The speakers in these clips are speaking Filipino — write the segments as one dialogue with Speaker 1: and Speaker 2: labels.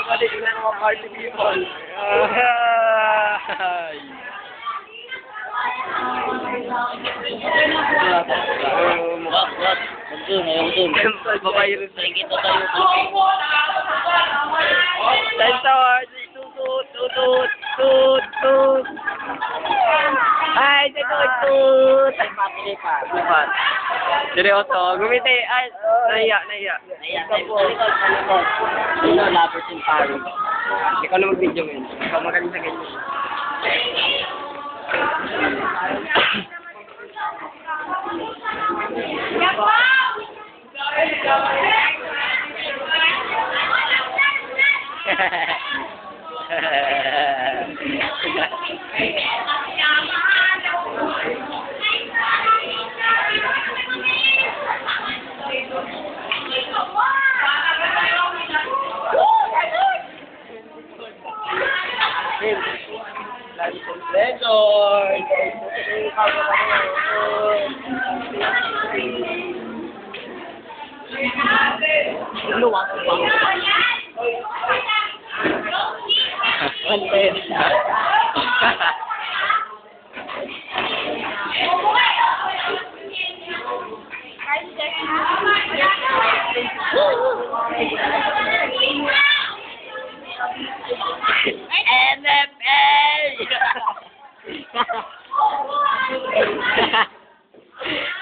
Speaker 1: Pwede sila ng mga party people.
Speaker 2: Wag. Ayun dun.
Speaker 1: Babayro.
Speaker 2: Kita tayo.
Speaker 1: Sensor! Tut! Ay, tut!
Speaker 2: Mapili pa.
Speaker 1: Bukan. Seryoso. Gumiti. Ay, nahiya.
Speaker 2: Sa likod. Sino lovers in Paris?
Speaker 1: Ikaw na mag-video ngayon. Ikaw magaling sa ganyan.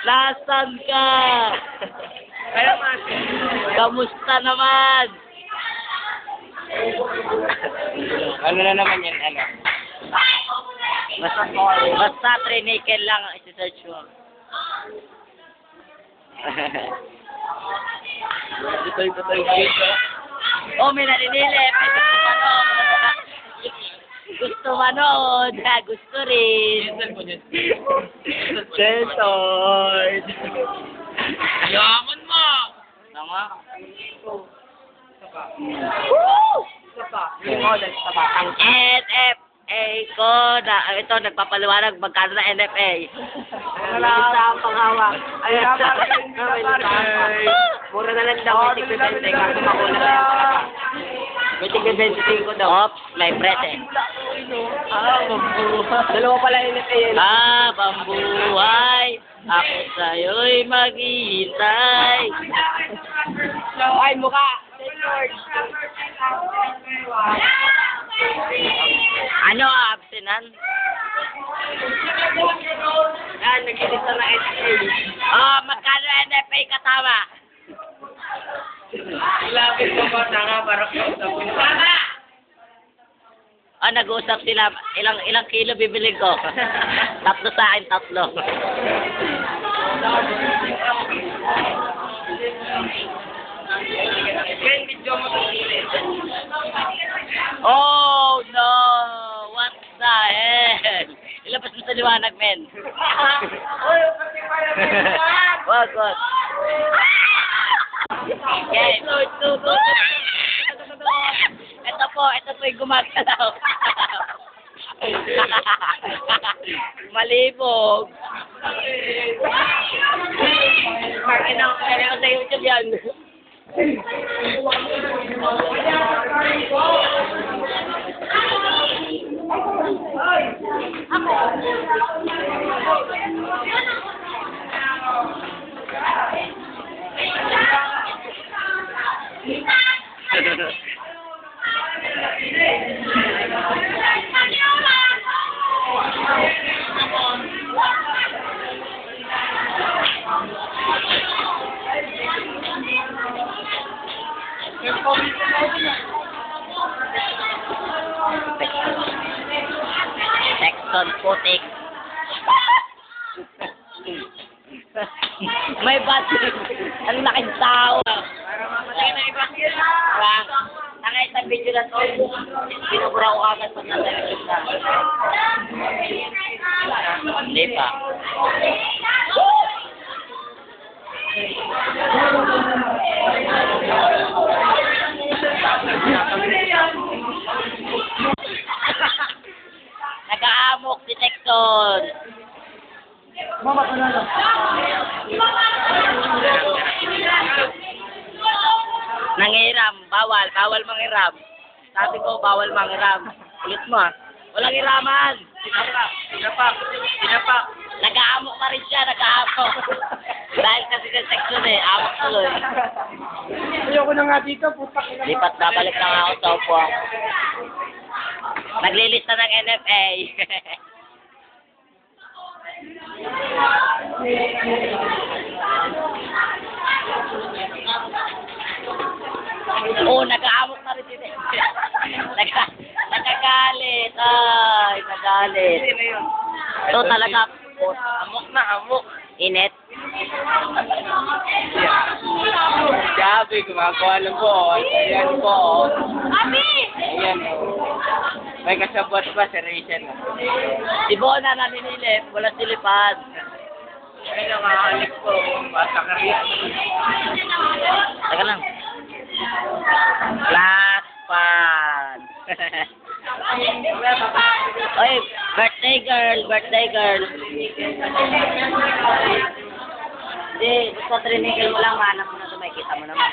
Speaker 2: Nasaan ka?
Speaker 1: Kaya man.
Speaker 2: Kamusta naman?
Speaker 1: Ano na naman yan, ano?
Speaker 2: Basta trinikel lang ang isi-search mo.
Speaker 1: Dito.
Speaker 2: Oh, may naninilip. Gusto manood. Gusto rin.
Speaker 1: Sensor!
Speaker 2: Yaman mo! Tama? Ang NFA ko na, ito nagpapaliwanag magkano na NFA.
Speaker 1: Wala ang panghawak. Ay, mura na lang daw. May tig-20 ka. Kumakulang na yan talaga. May tig-25 daw.
Speaker 2: Oops, may present.
Speaker 1: Bambuhay. Dalawa pala yung NFA yun.
Speaker 2: Bambuhay, ako sa'yo'y maghihintay.
Speaker 1: Ay, mukha.
Speaker 2: Ano, absenan?
Speaker 1: Yan, nagkilita na NFA.
Speaker 2: Oh, magkano NFA katama?
Speaker 1: Lapit mo ba nga para kausapin mo?
Speaker 2: Oh, nag-uusap sila. Ilang kilo bibili ko? 3 sa akin, 3.
Speaker 1: Yan, video mo ito.
Speaker 2: Oh, no! What the hell? Ilabas mo sa liwanag, men. Wag. Okay, ito po yung gumagalaw. Malibog.
Speaker 1: Kailangan ko sa YouTube yan.
Speaker 2: Texton putik. May battery. Ang laking tao.
Speaker 1: Para mamatay na iba.
Speaker 2: Tangay sa video na to. Binubura ko agad pag nasa YouTube na. Hindi pa. Nag-aamok si Texton.
Speaker 1: Mama, panalo.
Speaker 2: bawal. Bawal mangiram. Sabi ko, bawal mangiram. Ulit mo ah. Walang iraman.
Speaker 1: Sinapak.
Speaker 2: Nag-aamok pa rin siya, nag-aamok. Dahil kasi sa section eh, amok tuloy.
Speaker 3: Ayoko na nga dito, putak na.
Speaker 2: Lipat na, balik na nga ako sa upuan. Naglilista ng NFA. Oh, nag-aamok na rin din. Nagagalit. Ay, nagalit.
Speaker 1: Sino yun?
Speaker 2: Ito talaga.
Speaker 1: Amok na, amok.
Speaker 2: Init.
Speaker 1: Sabi, gumagawa ng po. Ayan po.
Speaker 2: Abi!
Speaker 1: Ayan o. May kasabot pa si Rachel.
Speaker 2: Si Bona naninilip, wala silipad.
Speaker 1: Ay, nakakalik po. Basta ka rin.
Speaker 2: Teka lang. Flat pan. Oy, birthday girl, birthday girl. Hindi, basta trinigil mo lang, hanap mo na ito, makikita mo naman.